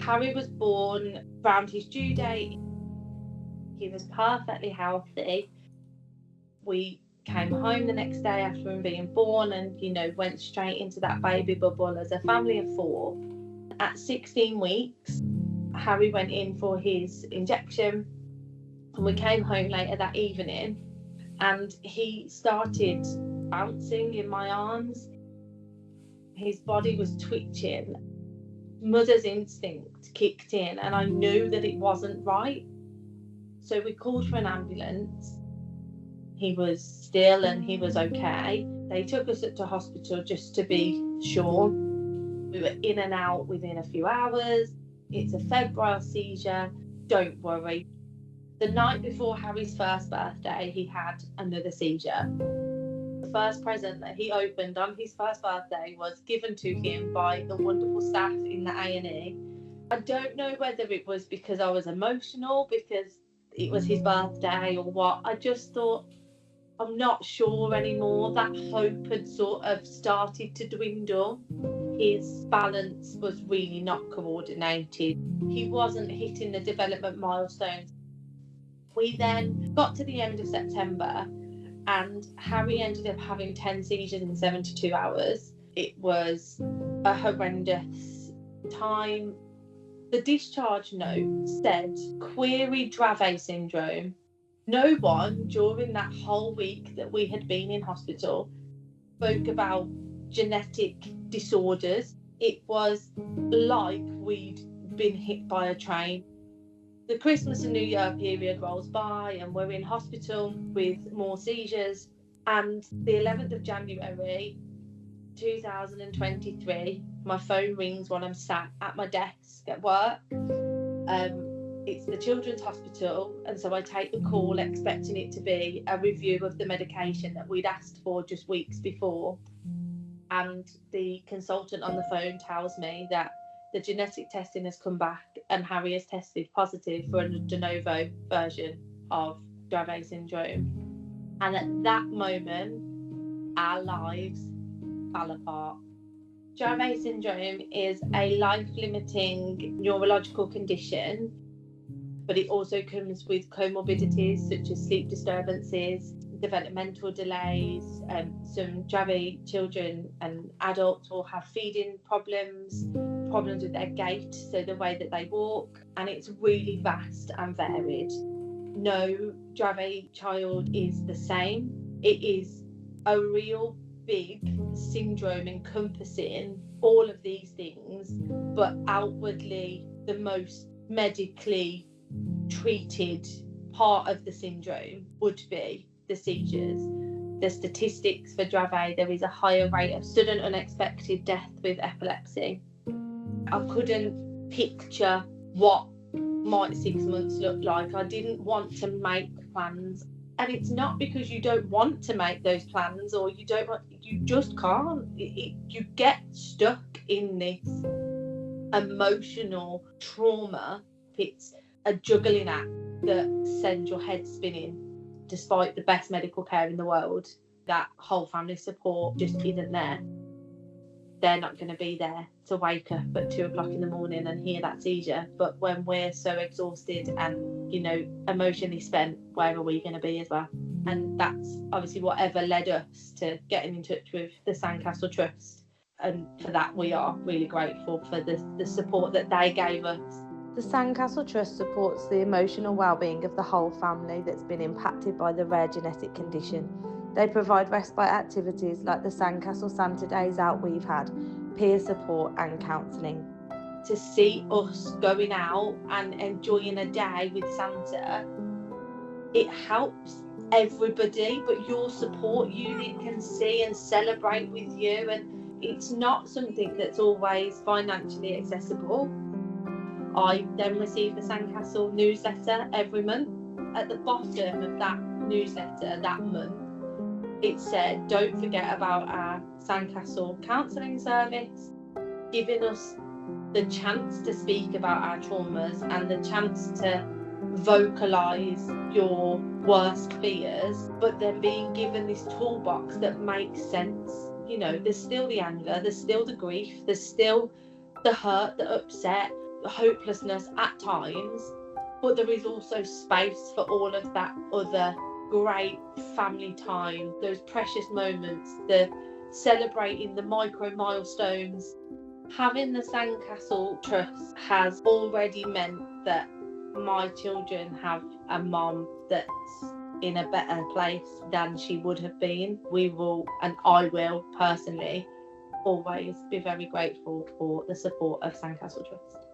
Harry was born around his due date. He was perfectly healthy. We came home the next day after him being born and, went straight into that baby bubble as a family of 4. At 16 weeks, Harry went in for his injection and we came home later that evening and he started bouncing in my arms. His body was twitching. Mother's instinct kicked in and I knew that it wasn't right. So we called for an ambulance. He was still and he was okay. They took us to hospital just to be sure. We were in and out within a few hours. It's a febrile seizure. Don't worry. The night before Harry's first birthday, he had another seizure. The first present that he opened on his first birthday was given to him by the wonderful staff in the A&E. I don't know whether it was because I was emotional, because it was his birthday or what. I just thought, I'm not sure anymore. That hope had sort of started to dwindle. His balance was really not coordinated. He wasn't hitting the development milestones. We then got to the end of September and Harry ended up having 10 seizures in 72 hours. It was a horrendous time. The discharge note said query Dravet syndrome. No one during that whole week that we had been in hospital spoke about genetic disorders. It was like we'd been hit by a train. The Christmas and New Year period rolls by and we're in hospital with more seizures. And the 11th of January 2023, my phone rings when I'm sat at my desk at work. It's the Children's Hospital, and so I take the call expecting it to be a review of the medication that we'd asked for just weeks before. And the consultant on the phone tells me that the genetic testing has come back and Harry has tested positive for a de novo version of Dravet syndrome. And at that moment, our lives fell apart. Dravet syndrome is a life-limiting neurological condition, but it also comes with comorbidities such as sleep disturbances, developmental delays. Some Dravet children and adults will have feeding problems with their gait, so the way that they walk, and it's really vast and varied. No Dravet child is the same. It is a real big syndrome encompassing all of these things, but outwardly the most medically treated part of the syndrome would be the seizures. The statistics for Dravet, there is a higher rate of sudden unexpected death with epilepsy. I couldn't picture what might 6 months look like. I didn't want to make plans. And it's not because you don't want to make those plans or you just can't. You get stuck in this emotional trauma. It's a juggling act that sends your head spinning. Despite the best medical care in the world, that whole family support just isn't there. They're not going to be there to wake up at 2 o'clock in the morning and hear that seizure. But when we're so exhausted and, emotionally spent, where are we going to be as well? And that's obviously whatever led us to getting in touch with the Sandcastle Trust. And for that, we are really grateful for the support that they gave us. The Sandcastle Trust supports the emotional well-being of the whole family that's been impacted by the rare genetic condition. They provide respite activities like the Sandcastle Santa Days out we've had, peer support and counselling. To see us going out and enjoying a day with Santa, it helps everybody, but your support unit can see and celebrate with you, and it's not something that's always financially accessible. I then receive the Sandcastle newsletter every month. At the bottom of that newsletter that month, it said, don't forget about our Sandcastle counselling service, giving us the chance to speak about our traumas and the chance to vocalise your worst fears, but then being given this toolbox that makes sense. There's still the anger, there's still the grief, there's still the hurt, the upset, hopelessness at times, but there is also space for all of that other great family time, those precious moments, the celebrating the micro milestones. Having the Sandcastle Trust has already meant that my children have a mom that's in a better place than she would have been. We will, and I will personally, always be very grateful for the support of Sandcastle Trust.